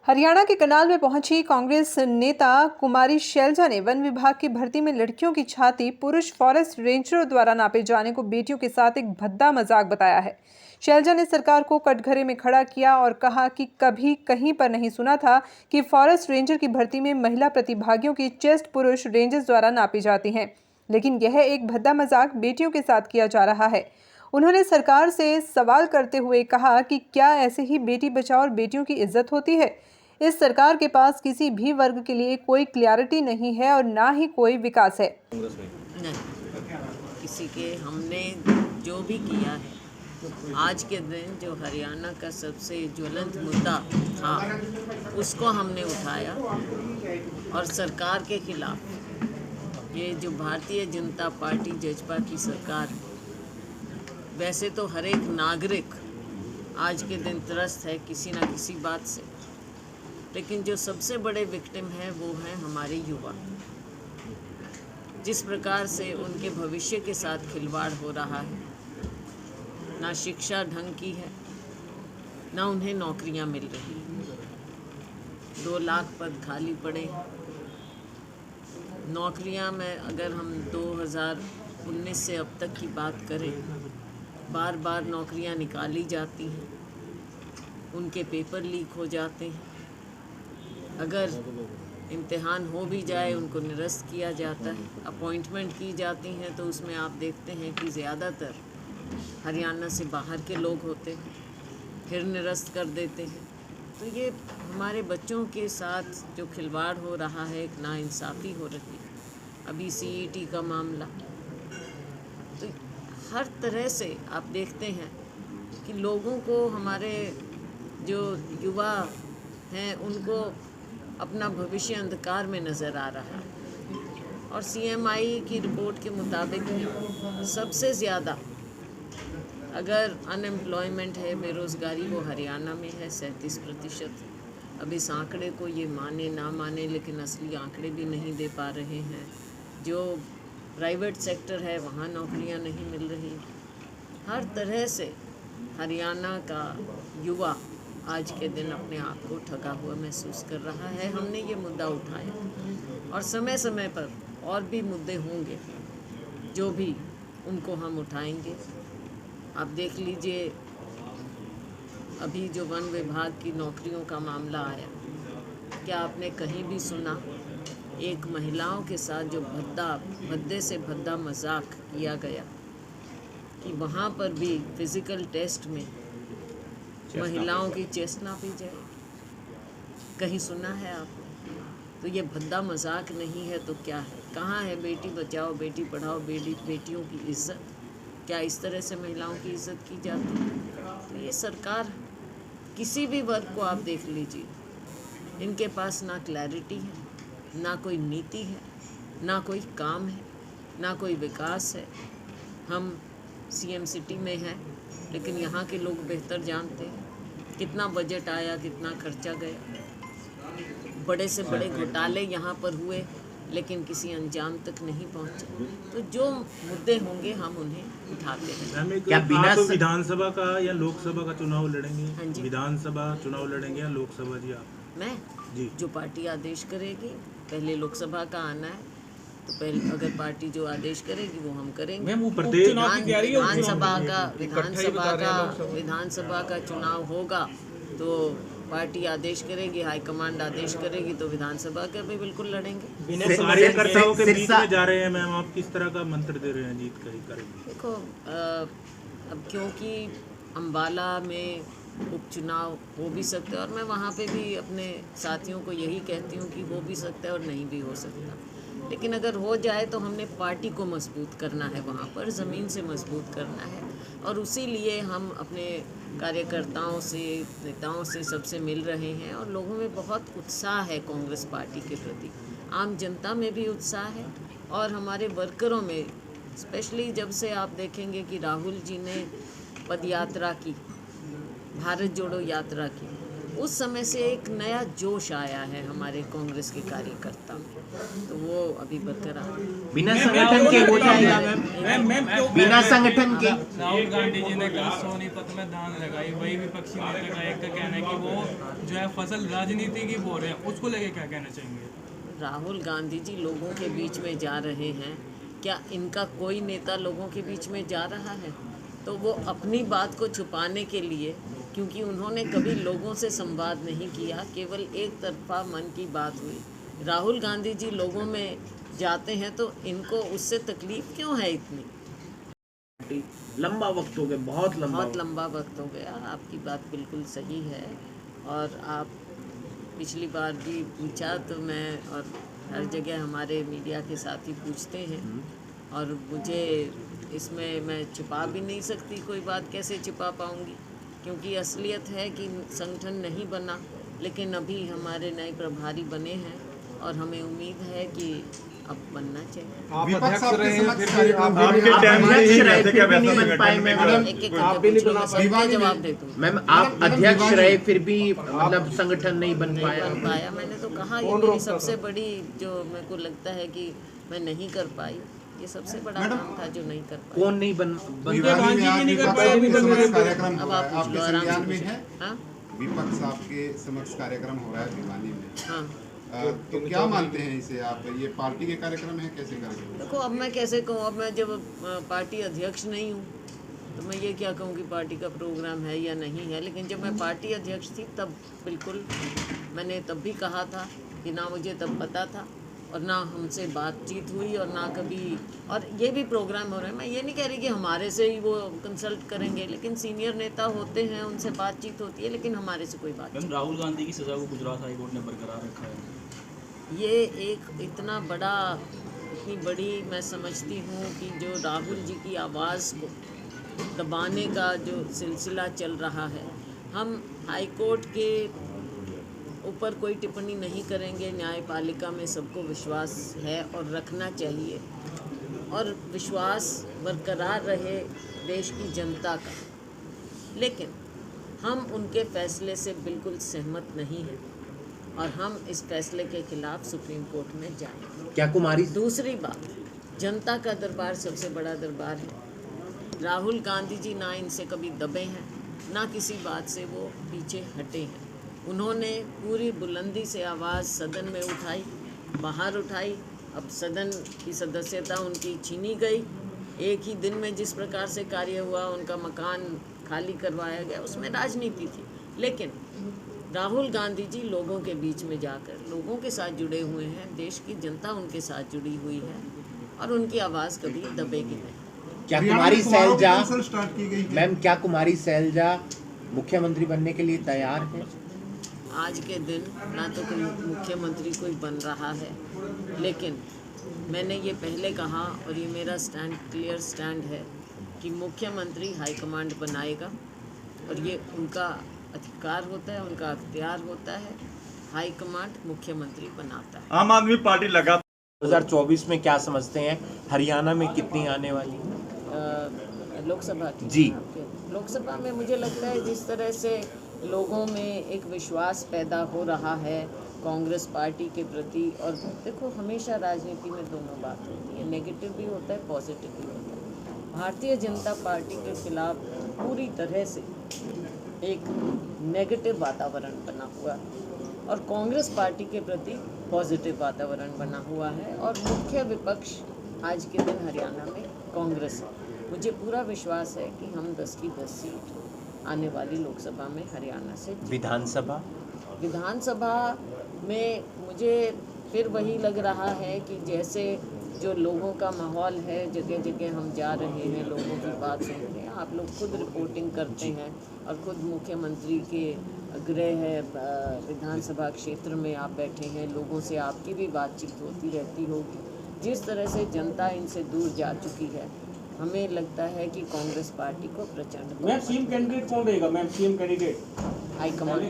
हरियाणा के करनाल में पहुंची कांग्रेस नेता कुमारी शैलजा ने वन विभाग की भर्ती में लड़कियों की छाती पुरुष फॉरेस्ट रेंजरों द्वारा नापे जाने को बेटियों के साथ एक भद्दा मजाक बताया है। शैलजा ने सरकार को कटघरे में खड़ा किया और कहा कि कभी कहीं पर नहीं सुना था कि फॉरेस्ट रेंजर की भर्ती में महिला प्रतिभागियों की चेस्ट पुरुष रेंजर्स द्वारा नापी जाती हैं, लेकिन यह एक भद्दा मजाक बेटियों के साथ किया जा रहा है। उन्होंने सरकार से सवाल करते हुए कहा कि क्या ऐसे ही बेटी बचाओ और बेटियों की इज्जत होती है। इस सरकार के पास किसी भी वर्ग के लिए कोई क्लैरिटी नहीं है और ना ही कोई विकास है। नहीं, किसी के हमने जो भी किया है, आज के दिन जो हरियाणा का सबसे ज्वलंत मुद्दा था उसको हमने उठाया और सरकार के खिलाफ ये जो भारतीय जनता पार्टी जजपा की सरकार है, वैसे तो हर एक नागरिक आज के दिन त्रस्त है किसी ना किसी बात से, लेकिन जो सबसे बड़े विक्टिम हैं वो हैं हमारे युवा। जिस प्रकार से उनके भविष्य के साथ खिलवाड़ हो रहा है, ना शिक्षा ढंग की है, ना उन्हें नौकरियां मिल रही, 2 लाख पद खाली पड़े। नौकरियां में अगर हम 2019 से अब तक की बात करें, बार बार नौकरियां निकाली जाती हैं, उनके पेपर लीक हो जाते हैं, अगर इम्तिहान हो भी जाए उनको निरस्त किया जाता है, अपॉइंटमेंट की जाती हैं तो उसमें आप देखते हैं कि ज़्यादातर हरियाणा से बाहर के लोग होते हैं, फिर निरस्त कर देते हैं। तो ये हमारे बच्चों के साथ जो खिलवाड़ हो रहा है, एक नाइंसाफ़ी हो रही है। अभी CET का मामला, तो हर तरह से आप देखते हैं कि लोगों को, हमारे जो युवा हैं उनको अपना भविष्य अंधकार में नज़र आ रहा है। और CMI की रिपोर्ट के मुताबिक सबसे ज़्यादा अगर अनएम्प्लॉयमेंट है, बेरोज़गारी, वो हरियाणा में है 37%। अब इस आंकड़े को ये माने ना माने, लेकिन असली आंकड़े भी नहीं दे पा रहे हैं। जो प्राइवेट सेक्टर है वहाँ नौकरियाँ नहीं मिल रही। हर तरह से हरियाणा का युवा आज के दिन अपने आप को ठगा हुआ महसूस कर रहा है। हमने ये मुद्दा उठाया और समय समय पर और भी मुद्दे होंगे जो भी उनको हम उठाएंगे। आप देख लीजिए, अभी जो वन विभाग की नौकरियों का मामला आया, क्या आपने कहीं भी सुना एक महिलाओं के साथ जो भद्दे से भद्दा मजाक किया गया कि वहाँ पर भी फिज़िकल टेस्ट में महिलाओं की चेस्ट नापी जाए? कहीं सुना है आपने? तो ये भद्दा मजाक नहीं है तो क्या है? कहाँ है बेटी बचाओ बेटी पढ़ाओ, बेटियों की इज्जत? क्या इस तरह से महिलाओं की इज्जत की जाती है? तो ये सरकार, किसी भी वर्ग को आप देख लीजिए, इनके पास ना क्लैरिटी है, ना कोई नीति है, ना कोई काम है, ना कोई विकास है। हम CM सिटी में हैं, लेकिन यहाँ के लोग बेहतर जानते हैं कितना बजट आया, कितना खर्चा गया। बड़े से बड़े घोटाले यहाँ पर हुए, लेकिन किसी अंजाम तक नहीं पहुँचे। तो जो मुद्दे होंगे हम उन्हें उठाते हैं। क्या बिना तो विधानसभा का या लोकसभा का चुनाव लड़ेंगे? हाँ जी। विधानसभा चुनाव लड़ेंगे या लोकसभा? जी आप। मैं जी, जो पार्टी आदेश करेगी, पहले लोकसभा का आना है, तो पहले अगर पार्टी जो आदेश करेगी वो हम करेंगे। मैम, वो प्रदेश विधानसभा का चुनाव होगा तो पार्टी आदेश करेगी, हाईकमांड आदेश करेगी, तो विधानसभा के भी बिल्कुल लड़ेंगे। कार्यकर्ताओं के बीच में जा रहे हैं मैम, आप किस तरह का मंत्र दे रहे हैं जीत का ही करेंगे? देखो, अब क्योंकि अम्बाला में उपचुनाव हो भी सकता है और मैं वहाँ पे भी अपने साथियों को यही कहती हूँ कि हो भी सकता है और नहीं भी हो सकता, लेकिन अगर हो जाए तो हमने पार्टी को मजबूत करना है, वहाँ पर ज़मीन से मजबूत करना है। और उसी लिए हम अपने कार्यकर्ताओं से, नेताओं से, सबसे मिल रहे हैं और लोगों में बहुत उत्साह है कांग्रेस पार्टी के प्रति। आम जनता में भी उत्साह है और हमारे वर्करों में, स्पेशली जब से आप देखेंगे कि राहुल जी ने पद यात्रा की, भारत जोड़ो यात्रा की, उस समय से एक नया जोश आया है हमारे कांग्रेस के कार्यकर्ता में, तो वो अभी बरकरार है। बिना संगठन के हो जाएगा मैम, बिना संगठन के। राहुल गांधी जी ने कल सोनीपत में धान लगाई, वही विपक्षी नेता का एक का कहना है कि वो जो है फसल राजनीति की बोल रहे हैं, उसको लेके क्या कहना चाहेंगे? राहुल गांधी जी लोगों के बीच में जा रहे हैं, क्या इनका कोई नेता लोगों के बीच में जा रहा है? तो वो अपनी बात को छुपाने के लिए, क्योंकि उन्होंने कभी लोगों से संवाद नहीं किया, केवल एक तरफा मन की बात हुई। राहुल गांधी जी लोगों में जाते हैं तो इनको उससे तकलीफ क्यों है इतनी? लंबा वक्त हो गया, बहुत बहुत लंबा वक्त हो गया। आपकी बात बिल्कुल सही है, और आप पिछली बार भी पूछा तो मैं, और हर जगह हमारे मीडिया के साथी पूछते हैं, और मुझे इसमें मैं छुपा भी नहीं सकती कोई बात, कैसे छुपा पाऊंगी, क्योंकि असलियत है कि संगठन नहीं बना, लेकिन अभी हमारे नए प्रभारी बने हैं और हमें उम्मीद है कि अब बनना चाहिए। विपक्ष आपके समक्ष आपके टाइम में ही रहते क्या वैसा संगठन में? एक एक करके पूछूंगा, सबके जवाब दे दूँ। मैम आप अध्यक्ष रहे फिर भी मतलब संगठन नहीं बन पाया? बन पाया, मैंने तो कहा ये मेरी सबसे बड़ी, जो मेरे को लगता है कि मैं नहीं कर पाई, ये सबसे बड़ा काम था जो नहीं कर पाई। कौन नहीं बन भिवानी में आज विपक्ष आपके समक्ष कार्यक्रम हो अब रहा आप है, पूछ आपके लो आराम संज्ञान से में पूछो। है? हाँ विपक्ष आपके समक्ष कार्यक्रम हो रहा है भिवानी में, हाँ। तो क्या मानते हैं इसे आप? ये पार्टी के कार्यक्रम है, कैसे कार्यक्रम? देखो अब मैं कैसे कहूँ, अब मैं जब पार्टी अध्यक्ष नहीं हूँ तो मैं ये क्या कहूँ कि पार्टी का प्रोग्राम है या नहीं है, लेकिन जब मैं पार्टी अध्यक्ष थी तब बिल्कुल मैंने तब भी कहा था कि ना मुझे तब पता था और ना हमसे बातचीत हुई और ना कभी, और ये भी प्रोग्राम हो रहे हैं। मैं ये नहीं कह रही कि हमारे से ही वो कंसल्ट करेंगे, लेकिन सीनियर नेता होते हैं उनसे बातचीत होती है, लेकिन हमारे से कोई बातचीत। राहुल गांधी की सजा को गुजरात हाई कोर्ट ने बरकरार रखा है। ये एक इतना बड़ा, इतनी बड़ी मैं समझती हूँ कि जो राहुल जी की आवाज़ को दबाने का जो सिलसिला चल रहा है, हम हाई कोर्ट के ऊपर कोई टिप्पणी नहीं करेंगे। न्यायपालिका में सबको विश्वास है और रखना चाहिए, और विश्वास बरकरार रहे देश की जनता का, लेकिन हम उनके फैसले से बिल्कुल सहमत नहीं हैं और हम इस फैसले के खिलाफ सुप्रीम कोर्ट में जाएंगे। क्या कुमारी? दूसरी बात, जनता का दरबार सबसे बड़ा दरबार है। राहुल गांधी जी ना इनसे कभी दबे हैं, ना किसी बात से वो पीछे हटे हैं। उन्होंने पूरी बुलंदी से आवाज़ सदन में उठाई, बाहर उठाई। अब सदन की सदस्यता उनकी छीनी गई। एक ही दिन में जिस प्रकार से कार्य हुआ, उनका मकान खाली करवाया गया, उसमें राजनीति थी। लेकिन राहुल गांधी जी लोगों के बीच में जाकर लोगों के साथ जुड़े हुए हैं, देश की जनता उनके साथ जुड़ी हुई है और उनकी आवाज़ कभी दबेगी नहीं। क्या कुमारी सैलजा, स्टार्ट की गई है? मैम क्या कुमारी सैलजा मुख्यमंत्री बनने के लिए तैयार है? आज के दिन ना तो कोई मुख्यमंत्री कोई बन रहा है, लेकिन मैंने ये पहले कहा और ये मेरा स्टैंड, क्लियर स्टैंड है कि मुख्यमंत्री हाईकमांड बनाएगा और ये उनका अधिकार होता है, उनका अख्तियार होता है। हाईकमांड मुख्यमंत्री बनाता है। आम आदमी पार्टी लगा 2024 में क्या समझते हैं, हरियाणा में कितनी आने वाली? लोकसभा की जी। लोकसभा में मुझे लगता है जिस तरह से लोगों में एक विश्वास पैदा हो रहा है कांग्रेस पार्टी के प्रति, और देखो हमेशा राजनीति में दोनों बात होती है, नेगेटिव भी होता है, पॉजिटिव भी होता है। भारतीय जनता पार्टी के खिलाफ पूरी तरह से एक नेगेटिव वातावरण बना हुआ है और कांग्रेस पार्टी के प्रति पॉजिटिव वातावरण बना हुआ है, और मुख्य विपक्ष आज के दिन हरियाणा में कांग्रेस है। मुझे पूरा विश्वास है कि हम 10 की 10 सीट आने वाली लोकसभा में हरियाणा से विधानसभा में मुझे फिर वही लग रहा है कि जैसे जो लोगों का माहौल है, जगह जगह हम जा रहे हैं, लोगों की बात सुनते हैं, आप लोग खुद रिपोर्टिंग करते हैं और खुद मुख्यमंत्री के गृह विधानसभा क्षेत्र में आप बैठे हैं, लोगों से आपकी भी बातचीत होती रहती होगी। जिस तरह से जनता इनसे दूर जा चुकी है, हमें लगता है कि कांग्रेस पार्टी को प्रचंड मैम सीएम कैंडिडेट कौन रहेगा? Ma'am CM candidate high command